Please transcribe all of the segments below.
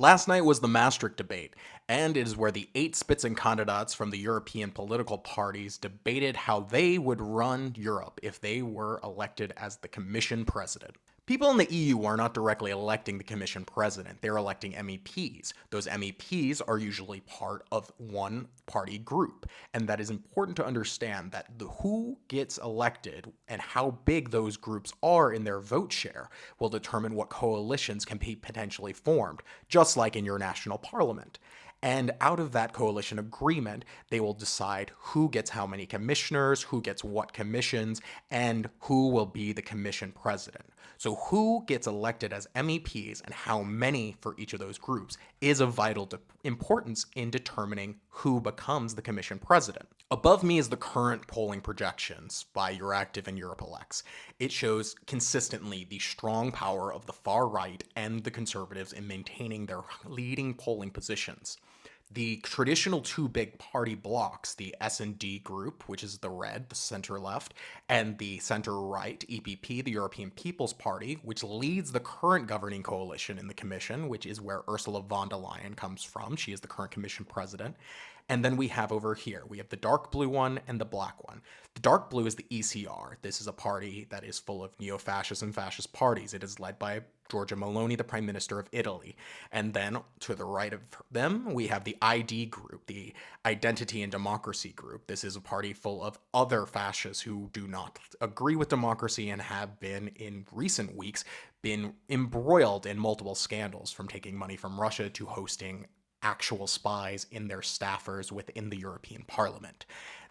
Last night was the Maastricht debate, and it is where the 8 Spitzenkandidaten from the European political parties debated how they would run Europe if they were elected as the Commission president. People in the EU are not directly electing the Commission president, they're electing MEPs. Those MEPs are usually part of one party group, and that is important to understand that who gets elected and how big those groups are in their vote share will determine what coalitions can be potentially formed, just like in your national parliament. And out of that coalition agreement, they will decide who gets how many commissioners, who gets what commissions, and who will be the commission president. So who gets elected as MEPs and how many for each of those groups is of vital importance in determining who becomes the commission president. Above me is the current polling projections by Euractiv and EuropeElects. It shows consistently the strong power of the far right and the conservatives in maintaining their leading polling positions. The traditional two big party blocks, the S&D group, which is the red, the center left, and the center right, EPP, the European People's Party, which leads the current governing coalition in the commission, which is where Ursula von der Leyen comes from. She is the current commission president. And then we have over here, we have the dark blue one and the black one. The dark blue is the ECR. This is a party that is full of neo-fascist and fascist parties. It is led by Giorgia Meloni, the Prime Minister of Italy. And then to the right of them, we have the ID group, the Identity and Democracy group. This is a party full of other fascists who do not agree with democracy and have been, in recent weeks, been embroiled in multiple scandals, from taking money from Russia to hosting actual spies in their staffers within the European Parliament.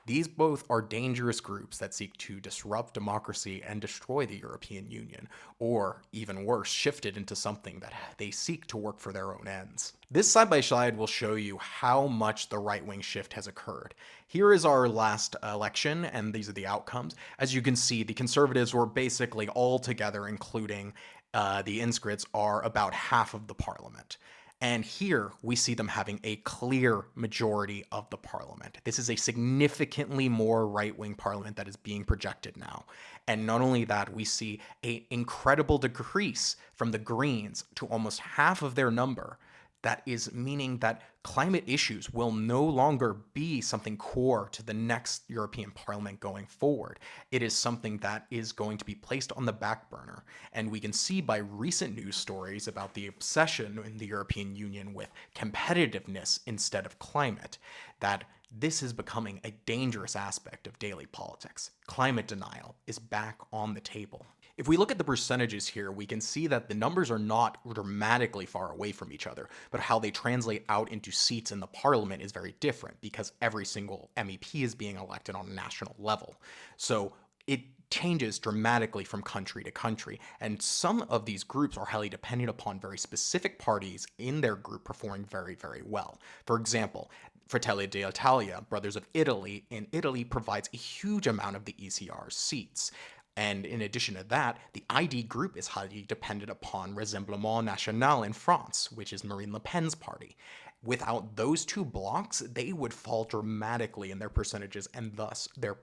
These both are dangerous groups that seek to disrupt democracy and destroy the European Union, or even worse, shift it into something that they seek to work for their own ends. This side-by-side will show you how much the right-wing shift has occurred. Here is our last election, and these are the outcomes. As you can see, the Conservatives were basically all together, including the Inscrits, are about half of the parliament. And here we see them having a clear majority of the parliament. This is a significantly more right-wing parliament that is being projected now. And not only that, we see an incredible decrease from the Greens to almost half of their number. That is meaning that climate issues will no longer be something core to the next European Parliament going forward. It is something that is going to be placed on the back burner. And we can see by recent news stories about the obsession in the European Union with competitiveness instead of climate, that this is becoming a dangerous aspect of daily politics. Climate denial is back on the table. If we look at the percentages here, we can see that the numbers are not dramatically far away from each other, but how they translate out into seats in the parliament is very different because every single MEP is being elected on a national level. So it changes dramatically from country to country, and some of these groups are highly dependent upon very specific parties in their group performing very, very well. For example, Fratelli d'Italia, Brothers of Italy, in Italy provides a huge amount of the ECR's seats. And in addition to that, the ID group is highly dependent upon Rassemblement National in France, which is Marine Le Pen's party. Without those two blocks, they would fall dramatically in their percentages and thus the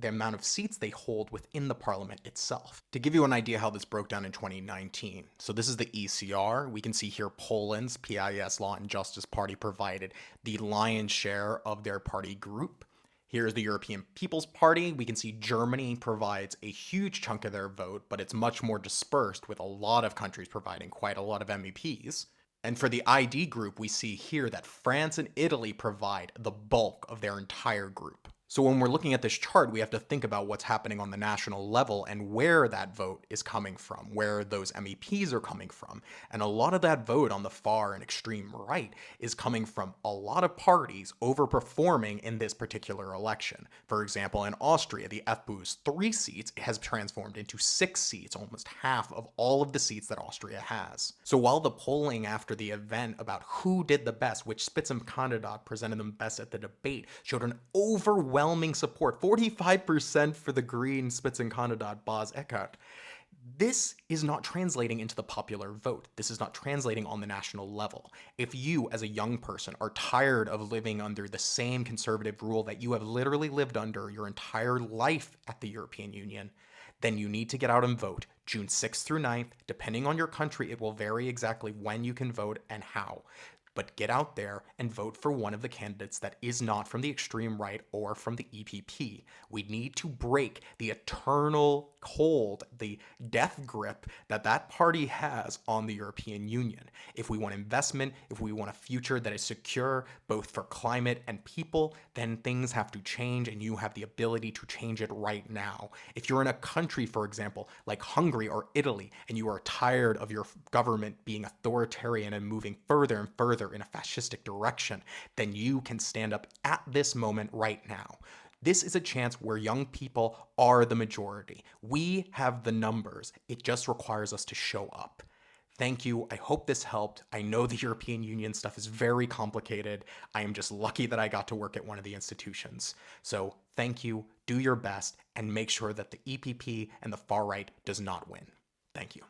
amount of seats they hold within the parliament itself. To give you an idea how this broke down in 2019, so this is the ECR. We can see here Poland's PIS Law and Justice Party provided the lion's share of their party group. Here's the European People's Party. We can see Germany provides a huge chunk of their vote, but it's much more dispersed, with a lot of countries providing quite a lot of MEPs. And for the ID group, we see here that France and Italy provide the bulk of their entire group. So when we're looking at this chart, we have to think about what's happening on the national level and where that vote is coming from, where those MEPs are coming from. And a lot of that vote on the far and extreme right is coming from a lot of parties overperforming in this particular election. For example, in Austria, the FPÖ's 3 seats has transformed into 6 seats, almost half of all of the seats that Austria has. So while the polling after the event about who did the best, which Spitzenkandidat presented them best at the debate, showed an overwhelming support, 45% for the Green Spitzenkandidat Bas Eickhout. This is not translating into the popular vote. This is not translating on the national level. If you, as a young person, are tired of living under the same conservative rule that you have literally lived under your entire life at the European Union, then you need to get out and vote. June 6th through 9th, depending on your country, it will vary exactly when you can vote and how. But get out there and vote for one of the candidates that is not from the extreme right or from the EPP. We need to break the eternal hold, the death grip that that party has on the European Union. If we want investment, if we want a future that is secure both for climate and people, then things have to change, and you have the ability to change it right now. If you're in a country, for example, like Hungary or Italy, and you are tired of your government being authoritarian and moving further and further in a fascistic direction, then you can stand up at this moment right now. This is a chance where young people are the majority. We have the numbers. It just requires us to show up. Thank you. I hope this helped. I know the European Union stuff is very complicated. I am just lucky that I got to work at one of the institutions. So thank you, do your best, and make sure that the EPP and the far right does not win. Thank you.